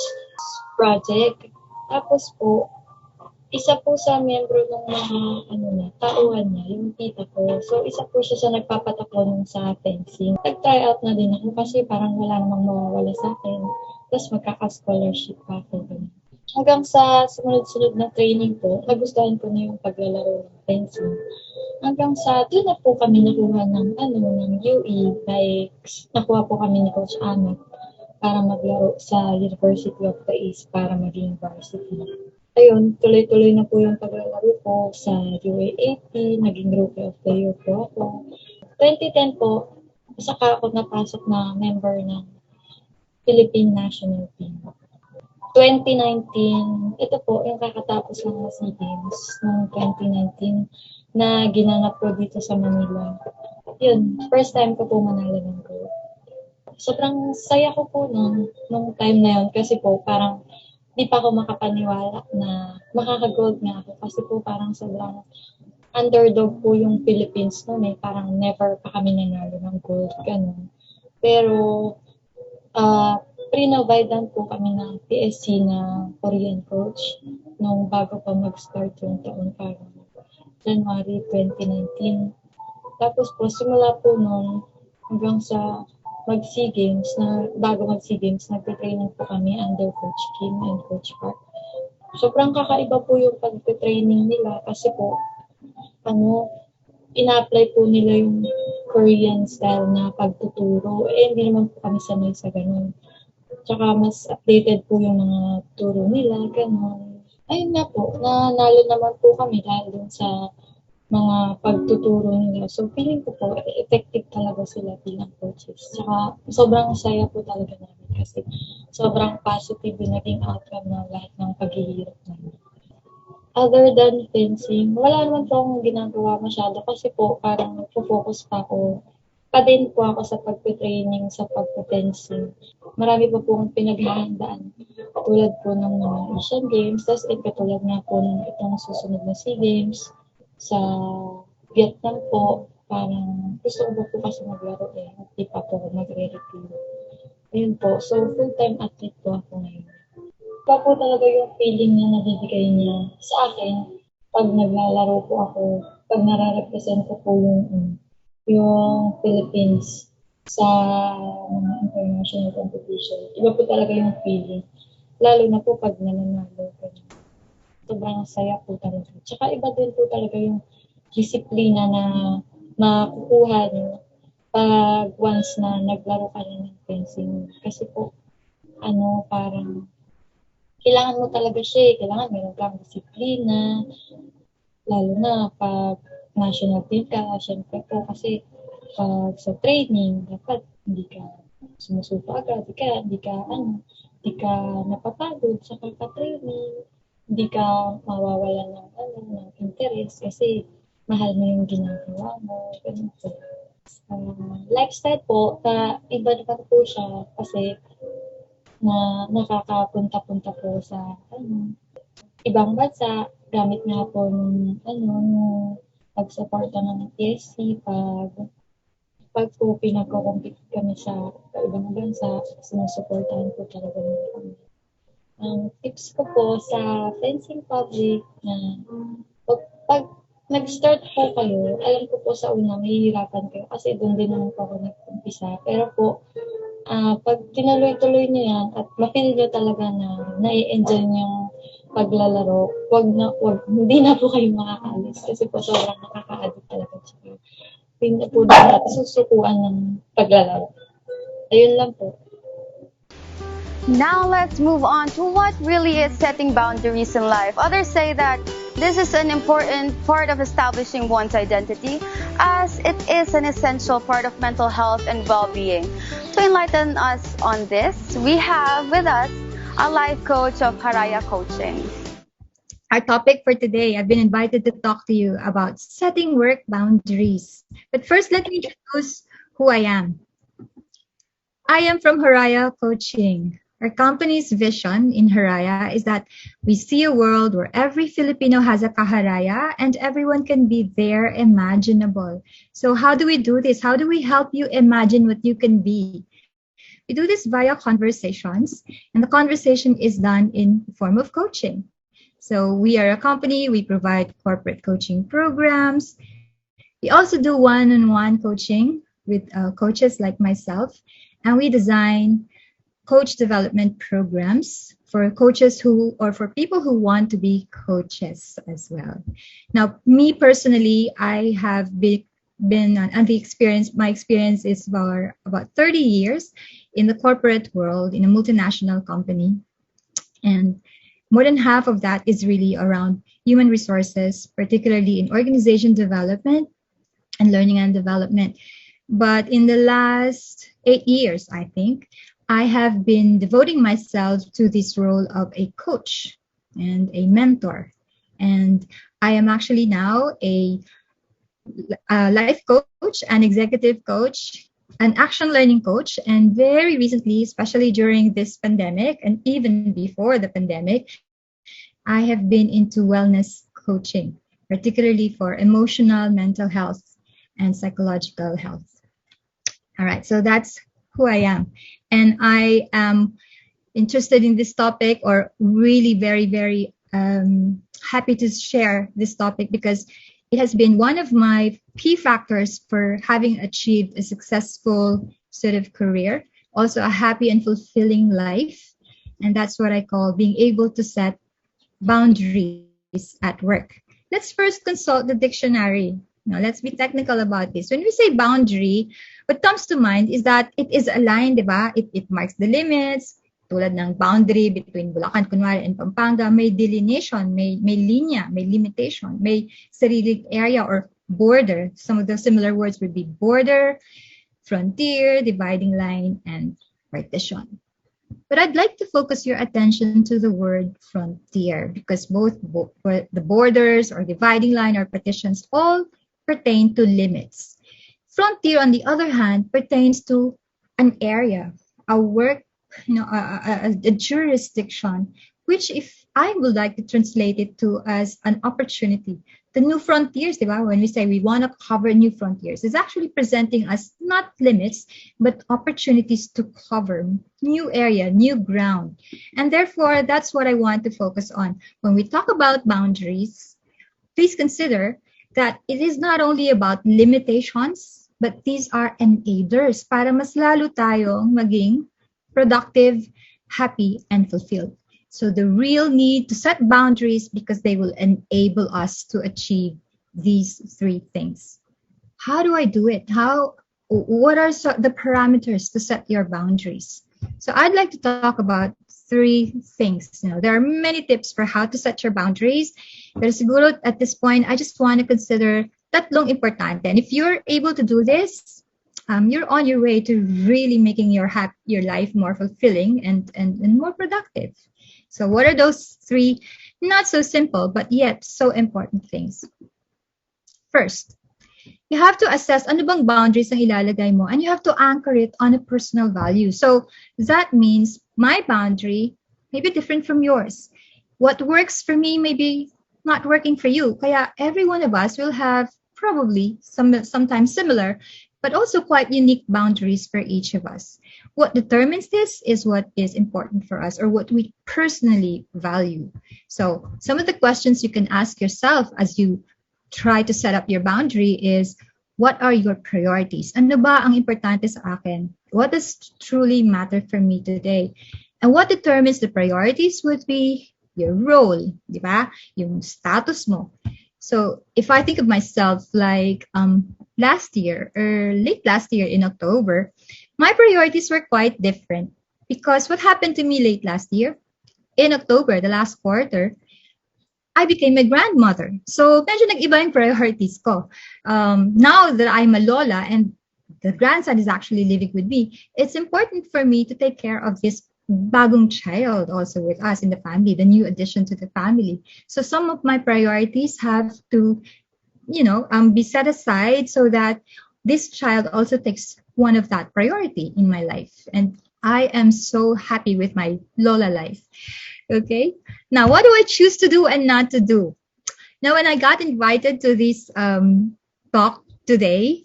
project. Tapos po, isa po sa membro ng mga tauhan niya, yung tita ko. So, isa po siya sa nagpapatakbo nun sa fencing. Nag-try out na din ako kasi parang wala namang mawawala sa akin. Tapos magkaka-scholarship pa ako. Hanggang sa sumunod-sunod na training po, nagustuhan ko na yung paglalaro ng fencing. Hanggang sa doon na po kami nakuha ng UE, like nakuha po kami ni Coach Amit para maglaro sa University of the East para maging varsity. Ayun, tuloy-tuloy na po yung paglalaro ko sa UA80, naging Rookie of the Year po ako. 2010 po, saka ako napasok na member ng Philippine National Team. 2019, ito po yung kakatapos lang na SEA Games noong 2019 na ginanap ko dito sa Manila. Yun, first time ko po manalo ng gold. Sobrang saya ko po nung time na yun kasi po parang di pa ako makapaniwala na makaka-gold nga ako kasi po parang sobrang underdog po yung Philippines noon eh. Parang never pa kami nanalo ng gold, ganun. Pero, pre-novidan po kami ng PSC na Korean coach nung bago pa mag-start yung taon parang January 2019. Tapos po, simula po noon hanggang sa mag-SEA Games, bago mag-SEA Games, nagpe-training po kami under Coach Kim and Coach Park. Sobrang kakaiba po yung pagpe-training nila kasi po, ina-apply po nila yung Korean style na pagtuturo. Hindi naman po kami sanay sa ganun. Tsaka mas updated po yung mga turo nila, ganun. Ayun nga po, nanalo naman po kami dahil dun sa mga pagtuturo nila. So, feeling ko po, effective talaga sila bilang coaches. Tsaka, sobrang saya po talaga namin kasi sobrang positive yung naging outcome ng lahat ng paghihirap namin. Other than fencing, wala naman po akong ginagawa masyado kasi po parang nagpo-focus pa din po ako sa pagpe-training, sa pagpe-fencing. Marami pa pong pinaghahandaan tulad po ng mga Asian Games, tapos katulad nga po ng itong susunod na SEA Games sa Vietnam po. Parang gusto ko po kasi maglaro hindi pa po ako magre-retiro. Ayun po, so full-time athlete po ako ngayon. Iba po talaga yung feeling na nabibigay niya sa akin pag naglalaro po ako, pag nare-represent ko po yung Philippines sa mga international competition. Iba po talaga yung feeling. Lalo na po pag nananalo ko. Sobrang saya po talaga. Tsaka iba din po talaga yung disiplina na makukuha niyo pag once na naglaro ka na ng fencing. Kasi po, parang kailangan mo talaga siya Kailangan meron kang disiplina, lalo na pag national team ka, syempre po kasi pag sa training, dapat hindi ka sumusupa agad, hindi ka napapagod sa kaka-training, hindi ka mawawalan ng interest kasi mahal mo yung ginagawa mo, ganun po. Lifestyle po, iba naman po siya kasi na nakakapunta-punta po sa ibang bansa gamit nga po nung pagsuporta ng TSC pag po pinagko-compete kami sa ibang bansa, sinusuportahan po talaga nila kami. Ang tips ko po sa fencing public na pag nag-start po kayo, alam ko po sa una mahihirapan kayo kasi doon din naman po ako nag-umpisa. Pero po, pag tinuloy-tuloy niyo yan at ma-feel niyo talaga na nai-enjoy niyo yung paglalaro, hindi na po kayo makakaalis kasi po sobrang nakaka-addict talaga siya. Hindi na po dapat susukuan ng paglalaro. Ayun lang po. Now let's move on to what really is setting boundaries in life. Others say that this is an important part of establishing one's identity, as it is an essential part of mental health and well-being. To enlighten us on this, we have with us a life coach of Haraya Coaching. Our topic for today, I've been invited to talk to you about setting work boundaries. But first, let me introduce who I am. I am from Haraya Coaching. Our company's vision in Haraya is that we see a world where every Filipino has a kaharaya and everyone can be there imaginable. So how do we do this? How do we help you imagine what you can be? We do this via conversations, and the conversation is done in the form of coaching. So we are a company, we provide corporate coaching programs. We also do one-on-one coaching with coaches like myself, and we design coach development programs for coaches for people who want to be coaches as well. Now, me personally, I have been on the experience. My experience is about 30 years in the corporate world in a multinational company, and more than half of that is really around human resources, particularly in organization development and learning and development. But in the last 8 years, I think, I have been devoting myself to this role of a coach and a mentor. And I am actually now a life coach, an executive coach, an action learning coach, and very recently, especially during this pandemic and even before the pandemic, I have been into wellness coaching, particularly for emotional, mental health, and psychological health. All right, so that's who I am. And I am interested in this topic, or really very, very happy to share this topic because it has been one of my key factors for having achieved a successful sort of career, also a happy and fulfilling life. And that's what I call being able to set boundaries at work. Let's first consult the dictionary. Now, let's be technical about this. When we say boundary, what comes to mind is that it is a line, diba? It marks the limits, Katulad ng boundary between Bulacan, kunwari, and Pampanga, may delineation, may linya, may limitation, may sariling area or border. Some of the similar words would be border, frontier, dividing line, and partition. But I'd like to focus your attention to the word frontier because both the borders or dividing line or partitions all pertain to limits. Frontier, on the other hand, pertains to an area, a work, a jurisdiction, which if I would like to translate it to as an opportunity. The new frontiers, diba? When we say we want to cover new frontiers, is actually presenting us not limits, but opportunities to cover new area, new ground. And therefore, that's what I want to focus on. When we talk about boundaries, please consider that it is not only about limitations, but these are enablers para mas lalo tayong maging productive, happy, and fulfilled. So the real need to set boundaries because they will enable us to achieve these three things. How do I do it? What are the parameters to set your boundaries? So I'd like to talk about three things. There are many tips for how to set your boundaries. Pero siguro at this point, I just want to consider tatlong importante. And if you're able to do this, you're on your way to really making your life more fulfilling and more productive. So what are those three not so simple, but yet so important things? First, you have to assess ano bang boundaries ang ilalagay mo and you have to anchor it on a personal value. So that means my boundary may be different from yours. What works for me may be not working for you. Kaya every one of us will have probably sometimes similar, but also quite unique boundaries for each of us. What determines this is what is important for us or what we personally value. So some of the questions you can ask yourself as you try to set up your boundary is, what are your priorities? Ano ba ang importante sa akin? What does truly matter for me today? And what determines the priorities would be your role, di ba? Yung status mo. So if I think of myself like last year or late last year in October, my priorities were quite different because what happened to me late last year, in October, the last quarter, I became a grandmother. So medyo nag-iba yung priorities ko. Now that I'm a lola and the grandson is actually living with me, it's important for me to take care of this bagong child also with us in the family, the new addition to the family. So some of my priorities have to, be set aside so that this child also takes one of that priority in my life. And I am so happy with my Lola life. Okay. Now, what do I choose to do and not to do? Now, when I got invited to this talk today,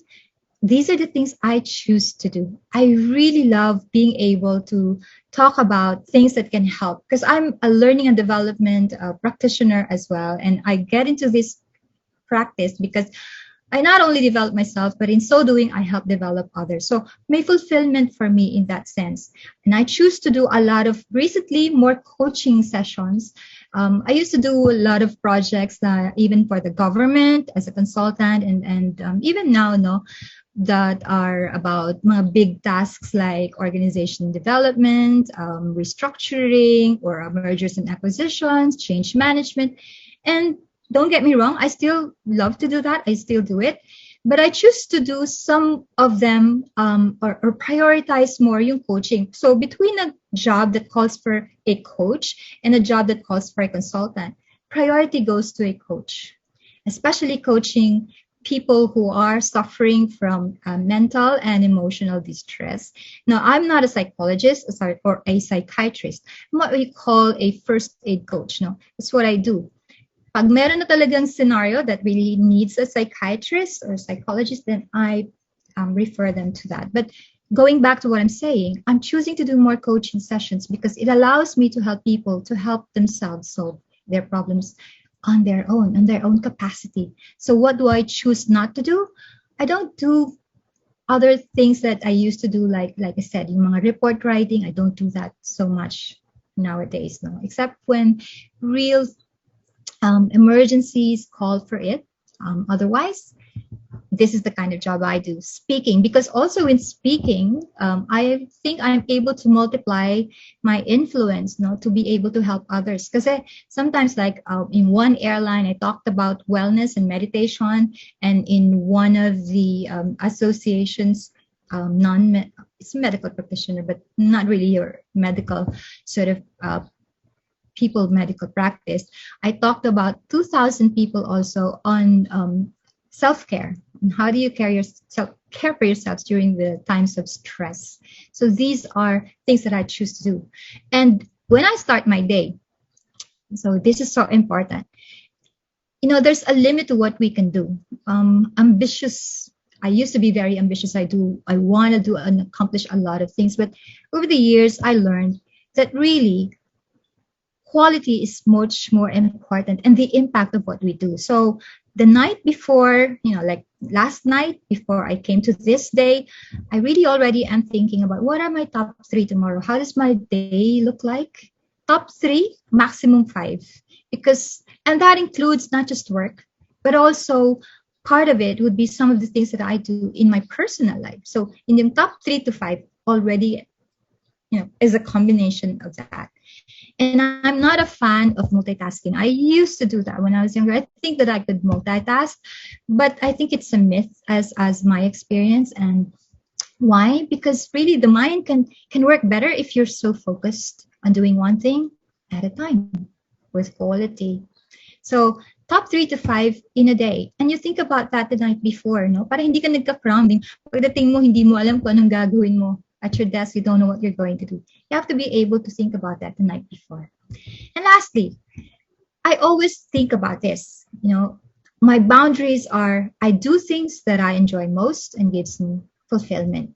these are the things I choose to do. I really love being able to talk about things that can help because I'm a learning and development practitioner as well. And I get into this practice because I not only develop myself, but in so doing, I help develop others. So may fulfillment for me in that sense. And I choose to do a lot of recently more coaching sessions. I used to do a lot of projects even for the government as a consultant and even now, that are about mga big tasks like organization development, restructuring, or mergers and acquisitions, change management. And don't get me wrong, I still love to do that. I still do it. But I choose to do some of them or prioritize more yung coaching. So between a job that calls for a coach and a job that calls for a consultant, priority goes to a coach, especially coaching people who are suffering from mental and emotional distress. Now, I'm not a psychologist or a psychiatrist. I'm what we call a first aid coach. No, that's what I do. Pag meron na talagang scenario that really needs a psychiatrist or psychologist, then I refer them to that. But going back to what I'm saying, I'm choosing to do more coaching sessions because it allows me to help people to help themselves solve their problems on their own capacity. So what do I choose not to do? I don't do other things that I used to do, like I said, yung mga report writing. I don't do that so much nowadays, no, except when real emergencies call for it. Otherwise, this is the kind of job I do, speaking. Because also in speaking, I think I'm able to multiply my influence, to be able to help others. Because sometimes, like in one airline, I talked about wellness and meditation, and in one of the associations, it's a medical practitioner, but not really your medical sort of people medical practice. I talked about 2,000 people also on self-care, and how do you care for yourselves during the times of stress. So these are things that I choose to do. And when I start my day, so this is so important, there's a limit to what we can do. Ambitious, I used to be very ambitious. I want to do and accomplish a lot of things, but over the years I learned that really quality is much more important, and the impact of what we do. So the night before, like last night before I came to this day, I really already am thinking about what are my top 3 tomorrow? How does my day look like? Top 3, maximum 5. And that includes not just work, but also part of it would be some of the things that I do in my personal life. So in the top 3 to 5 already, is a combination of that. And I'm not a fan of multitasking. I used to do that when I was younger. I think that I could multitask, but I think it's a myth as my experience. And why? Because really the mind can work better if you're so focused on doing one thing at a time with quality. So top 3 to 5 in a day. And you think about that the night before, para hindi ka nagka-cramming. Pagdating mo, hindi mo alam kung anong gagawin mo. At your desk, you don't know what you're going to do. You have to be able to think about that the night before. And lastly, I always think about this. My boundaries are, I do things that I enjoy most and gives me fulfillment.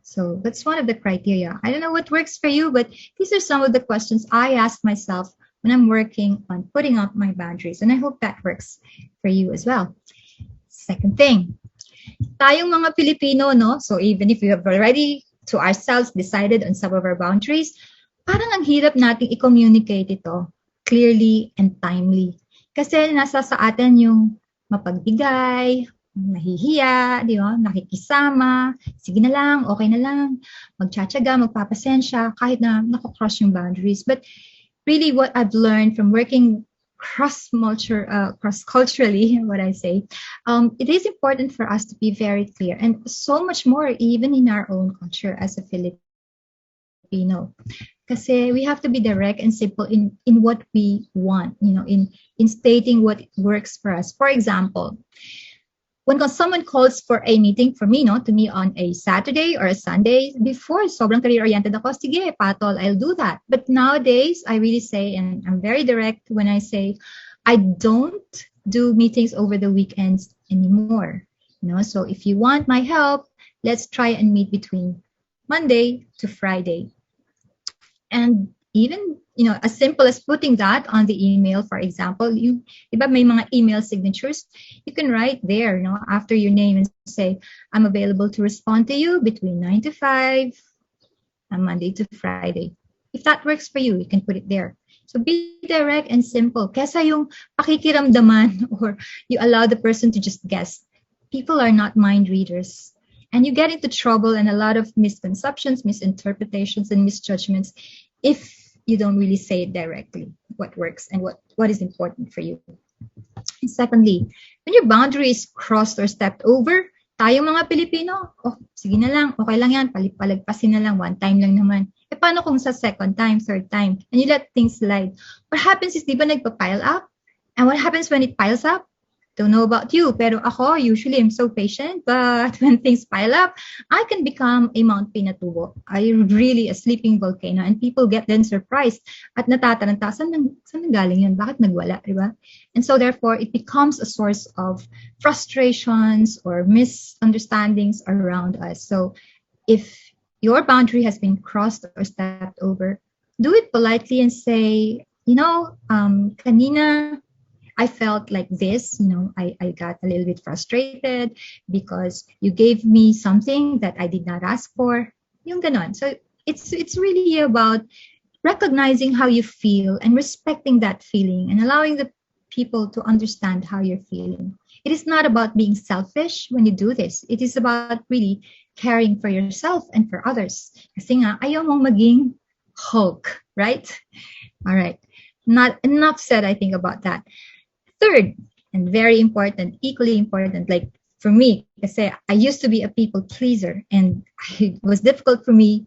So that's one of the criteria. I don't know what works for you, but these are some of the questions I ask myself when I'm working on putting up my boundaries. And I hope that works for you as well. Second thing, tayong mga Pilipino, so even if we have already to ourselves decided on some of our boundaries, parang ang hirap nating i-communicate ito clearly and timely. Kasi nasa sa atin yung mapagbigay, nahihiya, nakikisama, sige na lang, okay na lang, magtsatsaga, magpapasensya, kahit na nakakross yung boundaries. But really what I've learned from working cross-culturally, what I say, it is important for us to be very clear, and so much more even in our own culture as a Filipino. Kasi we have to be direct and simple in what we want, in stating what works for us. For example, when someone calls for a meeting for me, to me on a Saturday or a Sunday, before, sobrang career-oriented ako, sige, patol, I'll do that. But nowadays, I really say, and I'm very direct when I say, I don't do meetings over the weekends anymore. So if you want my help, let's try and meet between Monday to Friday. And even, as simple as putting that on the email, for example, diba may mga email signatures, you can write there, after your name and say, I'm available to respond to you between 9 to 5 and Monday to Friday. If that works for you, you can put it there. So be direct and simple. Kesa yung pakikiramdaman or you allow the person to just guess. People are not mind readers. And you get into trouble and a lot of misconceptions, misinterpretations, and misjudgments if you don't really say it directly, what works and what is important for you. And secondly, when your boundary is crossed or stepped over, tayong mga Pilipino, sige na lang, okay lang yan, palagpasin na lang, one time lang naman. Paano kung sa second time, third time, and you let things slide? What happens is, di ba nagpa-pile up? And what happens when it piles up? Don't know about you, pero ako, usually I'm so patient, but when things pile up, I can become a Mount Pinatubo. I'm really a sleeping volcano, and people get then surprised at natataranta, saan nanggaling yun? Bakit nagwala, diba? And so therefore, it becomes a source of frustrations or misunderstandings around us. So if your boundary has been crossed or stepped over, do it politely and say, kanina, I felt like this, I got a little bit frustrated because you gave me something that I did not ask for. Yung ganon. So it's really about recognizing how you feel and respecting that feeling and allowing the people to understand how you're feeling. It is not about being selfish when you do this. It is about really caring for yourself and for others. Kasi nga, ayaw mong maging Hulk, right? All right. Not enough said, I think, about that. Third, and very important, equally important, like for me, kasi I used to be a people pleaser, and it was difficult for me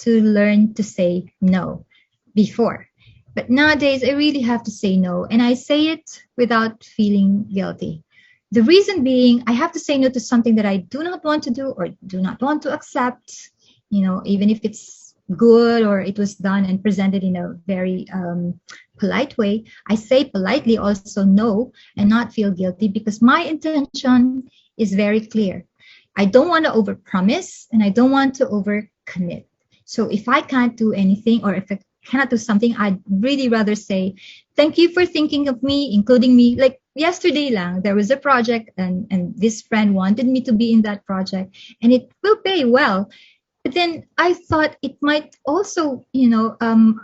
to learn to say no before. But nowadays, I really have to say no, and I say it without feeling guilty. The reason being, I have to say no to something that I do not want to do or do not want to accept, even if it's good or it was done and presented in a very polite way. I say politely also no and not feel guilty because my intention is very clear. I don't want to overpromise and I don't want to overcommit. So if I can't do anything or if I cannot do something, I'd really rather say, thank you for thinking of me, including me. Like yesterday lang, there was a project and this friend wanted me to be in that project and it will pay well. But then I thought it might also,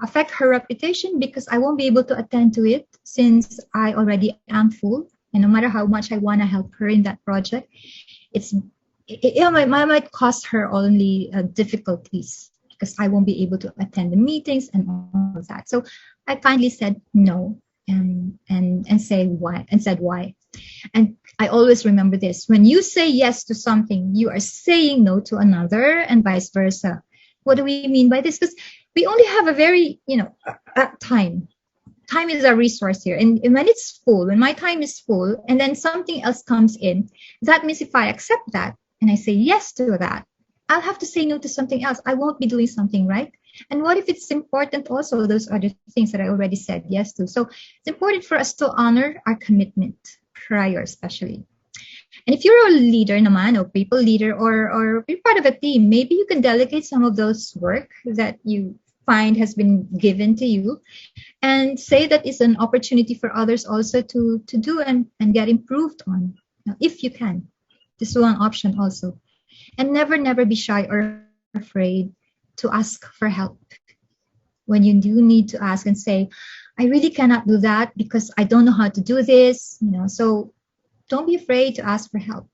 affect her reputation because I won't be able to attend to it since I already am full. And no matter how much I want to help her in that project, it might cost her only difficulties because I won't be able to attend the meetings and all of that. So I kindly said no and said why. And I always remember this. When you say yes to something, you are saying no to another and vice versa. What do we mean by this? Because we only have a very, time. Time is our resource here. And when it's full, when my time is full, and then something else comes in, that means if I accept that and I say yes to that, I'll have to say no to something else. I won't be doing something, right? And what if it's important also, those other things that I already said yes to? So it's important for us to honor our commitment prior, especially. And if you're a leader naman, or people leader, or you're part of a team, maybe you can delegate some of those work that you find has been given to you and say that is an opportunity for others also to do and get improved on, if you can. This is one option also. And never be shy or afraid to ask for help. When you do need to ask and say, I really cannot do that because I don't know how to do this, so don't be afraid to ask for help.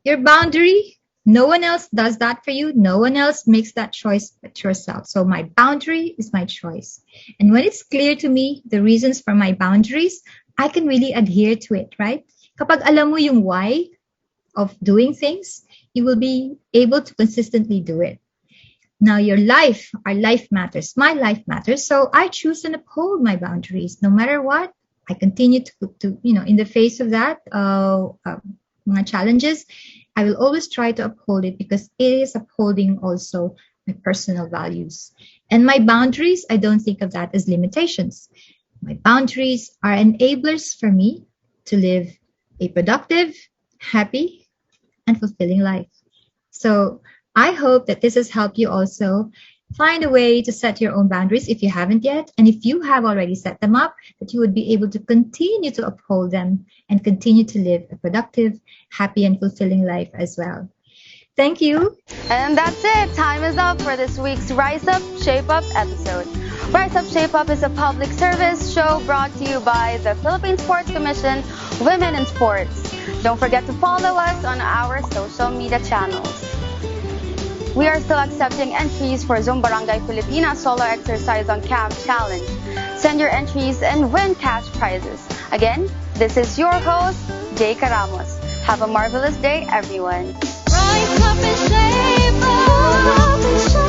Your boundary, no one else does that for you. No one else makes that choice but yourself. So my boundary is my choice. And when it's clear to me, the reasons for my boundaries, I can really adhere to it, right? Kapag alam mo yung why of doing things, you will be able to consistently do it. Now our life matters. My life matters. So I choose and uphold my boundaries. No matter what, I continue to in the face of that, my challenges, I will always try to uphold it because it is upholding also my personal values. And my boundaries, I don't think of that as limitations. My boundaries are enablers for me to live a productive, happy, and fulfilling life. So I hope that this has helped you also find a way to set your own boundaries if you haven't yet. And if you have already set them up, that you would be able to continue to uphold them and continue to live a productive, happy, and fulfilling life as well. Thank you. And that's it. Time is up for this week's Rise Up, Shape Up episode. Rise Up, Shape Up is a public service show brought to you by the Philippine Sports Commission, Women in Sports. Don't forget to follow us on our social media channels. We are still accepting entries for Zoom Barangay Filipina Solo Exercise on Camp Challenge. Send your entries and win cash prizes. Again, this is your host, Jay Caramos. Have a marvelous day, everyone. Rise up and shape up.